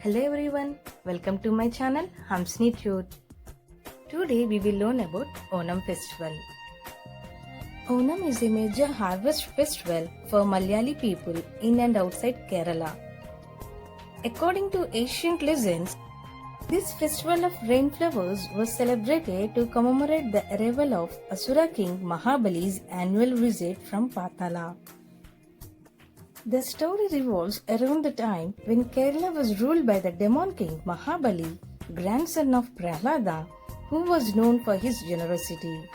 Hello everyone, welcome to my channel Hamsni Truth. Today we will learn about Onam festival. Onam is a major harvest festival for Malayali people in and outside Kerala. According to ancient legends, this festival of rain flowers was celebrated to commemorate the arrival of Asura king Mahabali's annual visit from Patala. The story revolves around the time when Kerala was ruled by the demon king Mahabali, grandson of Prahlada, who was known for his generosity.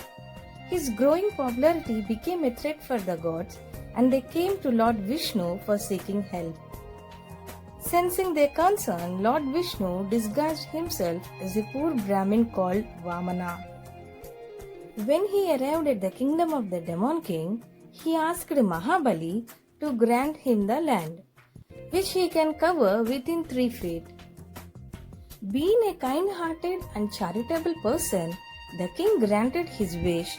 His growing popularity became a threat for the gods, and they came to Lord Vishnu for seeking help. Sensing their concern, Lord Vishnu disguised himself as a poor Brahmin called Vamana. When he arrived at the kingdom of the demon king, he asked Mahabali to grant him the land, which he can cover within 3 feet. Being a kind-hearted and charitable person, the king granted his wish,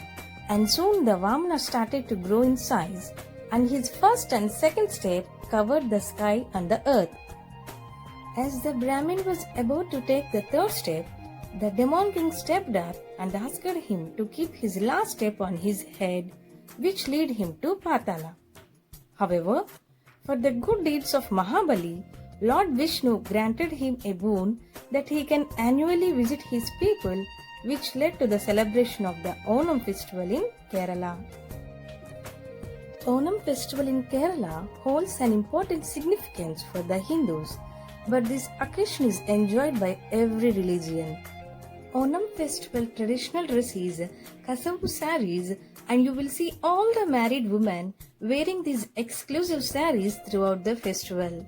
and soon the Vamana started to grow in size, and his first and second step covered the sky and the earth. As the Brahmin was about to take the third step, the demon king stepped up and asked him to keep his last step on his head, which led him to Patala. However, for the good deeds of Mahabali, Lord Vishnu granted him a boon that he can annually visit his people, which led to the celebration of the Onam festival in Kerala. Onam festival in Kerala holds an important significance for the Hindus, but this occasion is enjoyed by every religion. Onam festival traditional dress is Kasavu saris, and you will see all the married women wearing these exclusive saris throughout the festival.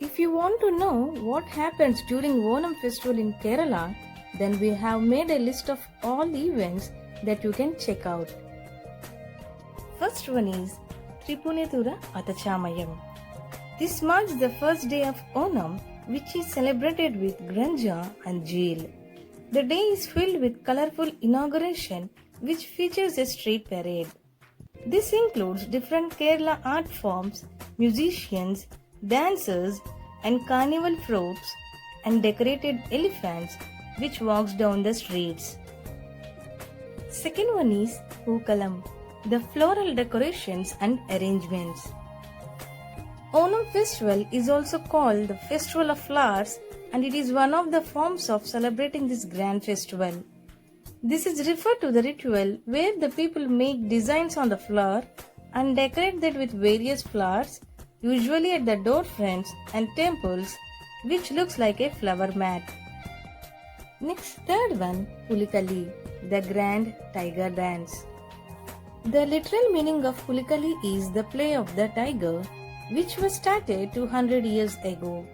If you want to know what happens during Onam festival in Kerala, then we have made a list of all the events that you can check out. First one is Tripunithura Athachamayam. This marks the first day of Onam, which is celebrated with Granja and Jeel. The day is filled with colorful inauguration, which features a street parade. This includes different Kerala art forms, musicians, dancers, and carnival floats, and decorated elephants, which walks down the streets. Second one is Pookalam, the floral decorations and arrangements. Onam festival is also called the Festival of Flowers, and it is one of the forms of celebrating this grand festival. This is referred to the ritual where the people make designs on the flower and decorate that with various flowers, usually at the door fronts and temples, which looks like a flower mat. Next, third one, Pulikali, the grand tiger dance. The literal meaning of Pulikali is the play of the tiger, which was started 200 years ago.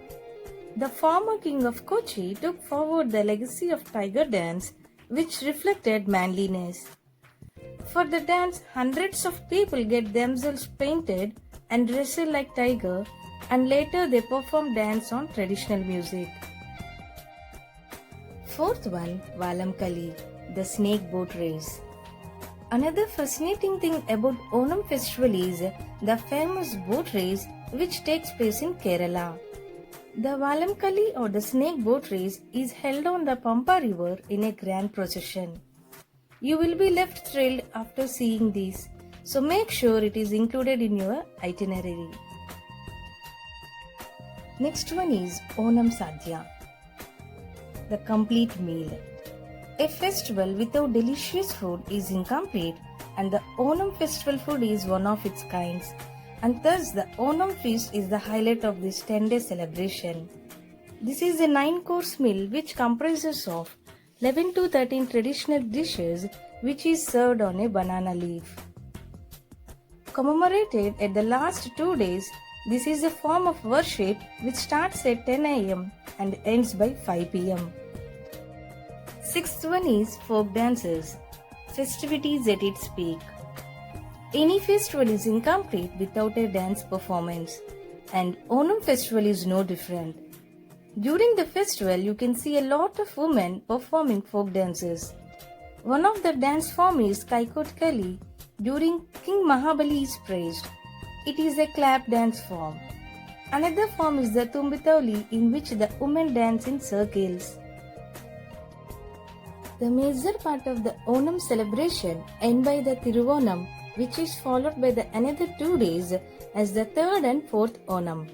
The former king of Kochi took forward the legacy of tiger dance, which reflected manliness. For the dance, hundreds of people get themselves painted and dressed like tiger, and later they perform dance on traditional music. Fourth one, Valamkali, the snake boat race. Another fascinating thing about Onam festival is the famous boat race which takes place in Kerala. The Valamkali or the snake boat race is held on the Pampa river in a grand procession. You will be left thrilled after seeing this, so make sure it is included in your itinerary. Next one is Onam Sadhya, the complete meal. A festival without delicious food is incomplete, and the Onam festival food is one of its kinds, and thus the Onam feast is the highlight of this 10-day celebration. This is a 9-course meal which comprises of 11 to 13 traditional dishes which is served on a banana leaf. Commemorated at the last 2 days, this is a form of worship which starts at 10 am and ends by 5 pm. Sixth one is folk dances, festivities at its peak. Any festival is incomplete without a dance performance, and Onam festival is no different. During the festival, you can see a lot of women performing folk dances. One of the dance form is Kaikotkali during King Mahabali is praised. It is a clap dance form. Another form is the Tumbitoli, in which the women dance in circles. The major part of the Onam celebration ends by the Tiruvonam, which is followed by the another 2 days as the third and fourth Onam.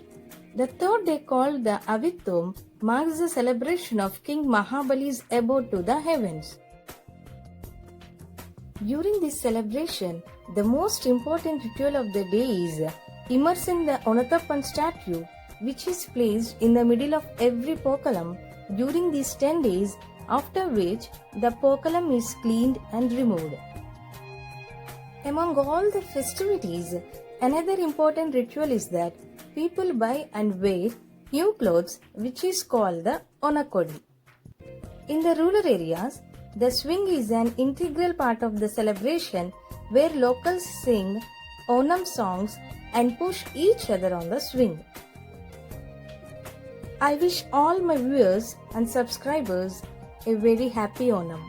The third day, called the Avittum, marks the celebration of King Mahabali's abode to the heavens. During this celebration, the most important ritual of the day is immersing the Onathappan statue, which is placed in the middle of every Pokalam during these 10 days, after which the Pokalam is cleaned and removed. Among all the festivities, another important ritual is that people buy and wear new clothes, which is called the Onakodi. In the rural areas, the swing is an integral part of the celebration where locals sing Onam songs and push each other on the swing. I wish all my viewers and subscribers a very happy Onam.